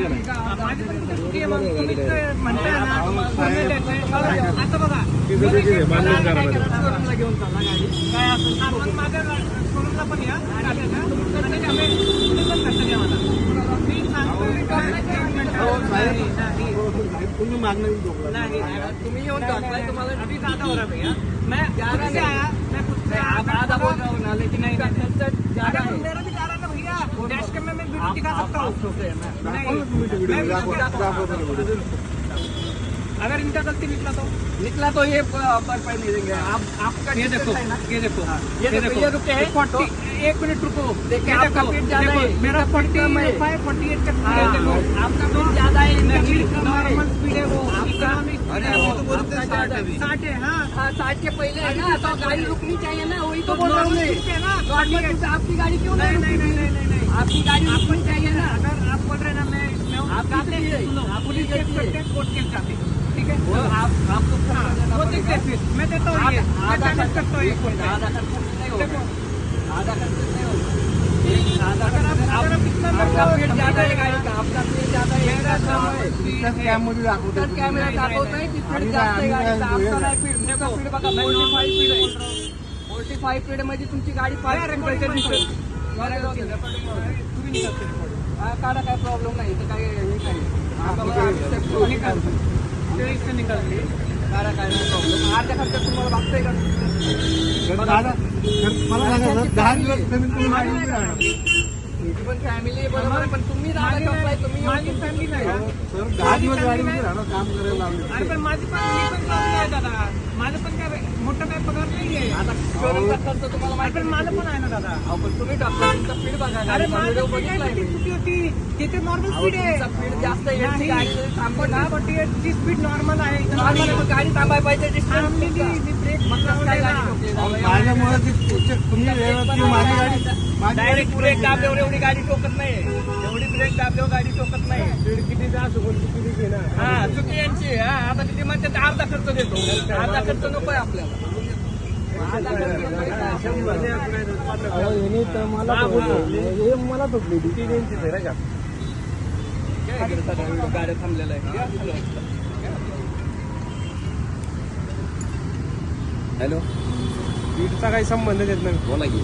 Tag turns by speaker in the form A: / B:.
A: माझी पण किती चुकी आहे मग तुम्ही म्हणताय ना आता बघा शोरूमला घेऊन चालला गाडी काय असेल मग माझ्या शोरूमला पण या आणि पण खर्च घ्या मला मी
B: तुम्ही मागणी
A: नहीं तुम्हें ये डॉक्टर तुम्हारा अभी ज्यादा हो रहा है भैया मैं खुद से आया मैं खुद से आधा बोल रहा हूँ ना लेकिन नहीं ज्यादा मेरा भी जा रहा था भैया डैश कैम में मैं वीडियो दिखा सकता हूँ अगर इनका गलती निकला तो ये भरपाई नहीं देंगे आपका ये देखो ये देखो ये रुके 1 मिनट रुको देखिए आपका स्पीड ज्यादा है मेरा 48 का देखो आपका स्पीड ज्यादा है नॉर्मल स्पीड है वो आपका 60 है हाँ 60 के पहले है ना तो गाड़ी रुकनी चाहिए ना वही तो बोल रहा हूँ आपकी गाड़ी क्यों नहीं आपकी गाड़ी रुकनी चाहिए ना अगर आप बोल रहे ना मैं पुलिस कोर्ट केस जाते ठीक है वो आपको वो देखते फिर मैं देता हूँ ये आधा करता हूँ आधा अगर आप कितना स्पीड ज्यादा है गाड़ी का आपका स्पीड ज्यादा है कॅमेरा दाखवतोय की स्पीड जास्त आहे गाडीचा आपका नाही स्पीड बघा 45 स्पीड मध्ये तुमची गाडी पास काढा काय प्रॉब्लेम नाही तर काय हे काही निकाल काढा काय नाही प्रॉब्लेम अर्ध्या खर्चात तुम्हाला बघताय का
B: मला 10 दिवस कमीत कमी
A: पण फॅमिली बरोबर पण तुम्ही माझी फॅमिली नाही
B: सर 10 दिवस गाडीमध्ये राहणं काम करायला लागले
A: अरे पण माझी पण प्रॉब्लेम आहे दादा माझं पण काय मोठा काय पगार नाही आहे आता शोरूमचा खर्च तुम्हाला माहिती पण माझं पण आहे ना दादा पण तुम्ही डॉक्टरचा स्पीड बघा अरे माझं बघितलाय चुकी होती तिथे नॉर्मल स्पीड आहे स्पीड जास्त आहे गाडी थांबली ना 48 ची स्पीड नॉर्मल आहे गाडी थांबायला पाहिजे ब्रेक
B: माझ्यामुळे तुम्ही माझी गाडी
A: डायरेक्ट ब्रेक दाबल्यावर एवढी गाडी टोकत नाही एवढी ब्रेक दाबल्यावर गाडी टोकत नाही
B: किती जास्त चुकी ना
A: हा चुकी यांची हा आता किती म्हणते अर्धा खर्च देतो अर्धा खर्च नकोय आपल्याला
B: मला टोकली ती यांची का
A: गाड्या थांबलेला आहे
B: हॅलो स्पीडचा काही संबंध येत नाही बोला की